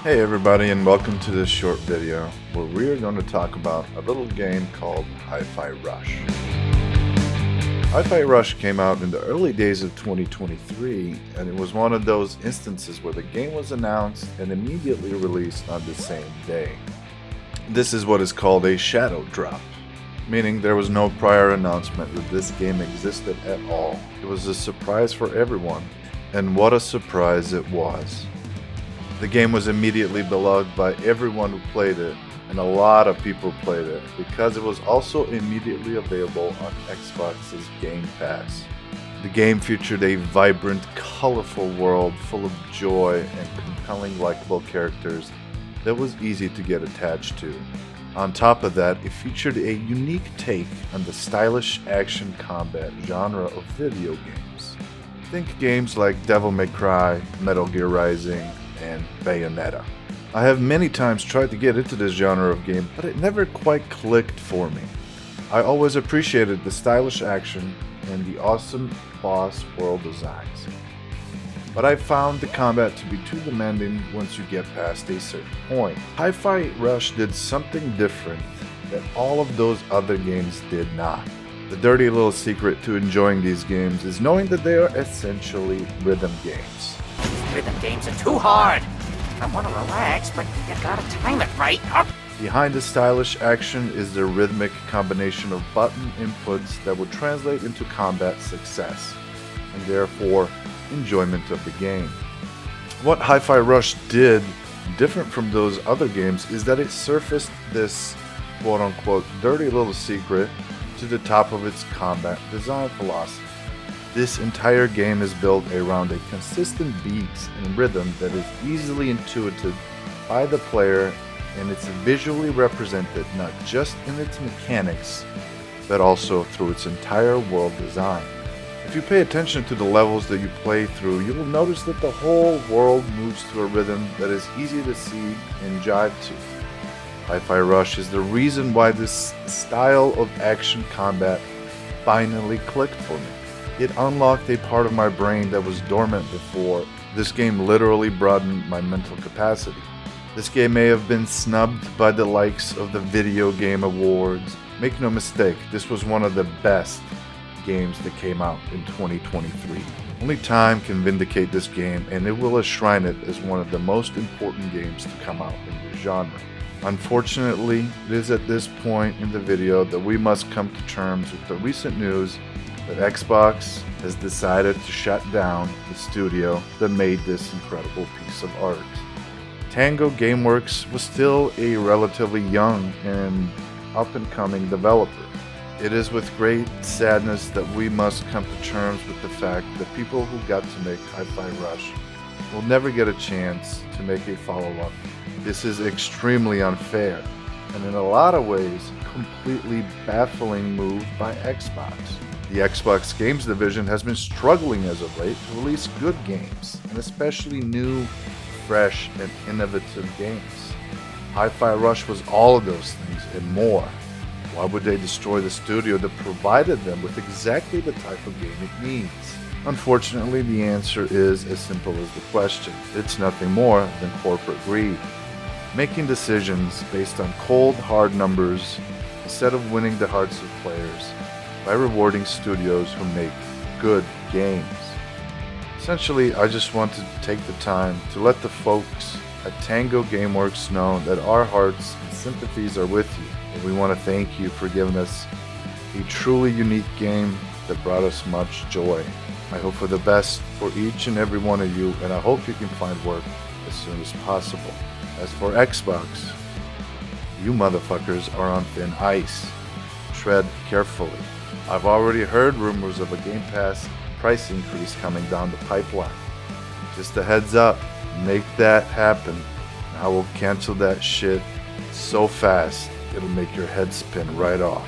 Hey everybody, and welcome to this short video where we are going to talk about a little game called Hi-Fi Rush. Hi-Fi Rush came out in the early days of 2023, and it was one of those instances where the game was announced and immediately released on the same day. This is what is called a shadow drop, meaning there was no prior announcement that this game existed at all. It was a surprise for everyone, and what a surprise it was. The game was immediately beloved by everyone who played it, and a lot of people played it because it was also immediately available on Xbox's Game Pass. The game featured a vibrant, colorful world full of joy and compelling, likable characters that was easy to get attached to. On top of that, it featured a unique take on the stylish action combat genre of video games. Think games like Devil May Cry, Metal Gear Rising, and Bayonetta. I have many times tried to get into this genre of game, but it never quite clicked for me. I always appreciated the stylish action and the awesome boss world designs, but I found the combat to be too demanding once you get past a certain point. Hi-Fi Rush did something different that all of those other games did not. The dirty little secret to enjoying these games is knowing that they are essentially rhythm games. Rhythm games are too hard. I want to relax, but you gotta time it right. Behind the stylish action is the rhythmic combination of button inputs that would translate into combat success, and therefore enjoyment of the game. What Hi-Fi Rush did different from those other games is that it surfaced this quote-unquote dirty little secret to the top of its combat design philosophy. This entire game is built around a consistent beat and rhythm that is easily intuited by the player, and it's visually represented not just in its mechanics, but also through its entire world design. If you pay attention to the levels that you play through, you will notice that the whole world moves to a rhythm that is easy to see and jive to. Hi-Fi Rush is the reason why this style of action combat finally clicked for me. It unlocked a part of my brain that was dormant before. This game literally broadened my mental capacity. This game may have been snubbed by the likes of the Video Game Awards. Make no mistake, this was one of the best games that came out in 2023. Only time can vindicate this game, and it will enshrine it as one of the most important games to come out in the genre. Unfortunately, it is at this point in the video that we must come to terms with the recent news that Xbox has decided to shut down the studio that made this incredible piece of art. Tango Gameworks was still a relatively young and up-and-coming developer. It is with great sadness that we must come to terms with the fact that people who got to make Hi-Fi Rush will never get a chance to make a follow-up. This is extremely unfair, and in a lot of ways, completely baffling move by Xbox. The Xbox Games division has been struggling as of late to release good games, and especially new, fresh, and innovative games. Hi-Fi Rush was all of those things and more. Why would they destroy the studio that provided them with exactly the type of game it needs? Unfortunately, the answer is as simple as the question. It's nothing more than corporate greed. Making decisions based on cold, hard numbers instead of winning the hearts of players by rewarding studios who make good games. Essentially, I just want to take the time to let the folks at Tango Gameworks know that our hearts and sympathies are with you, and we want to thank you for giving us a truly unique game that brought us much joy. I hope for the best for each and every one of you, and I hope you can find work as soon as possible. As for Xbox, you motherfuckers are on thin ice. Tread carefully. I've already heard rumors of a Game Pass price increase coming down the pipeline. Just a heads up, make that happen. I will cancel that shit so fast, it'll make your head spin right off.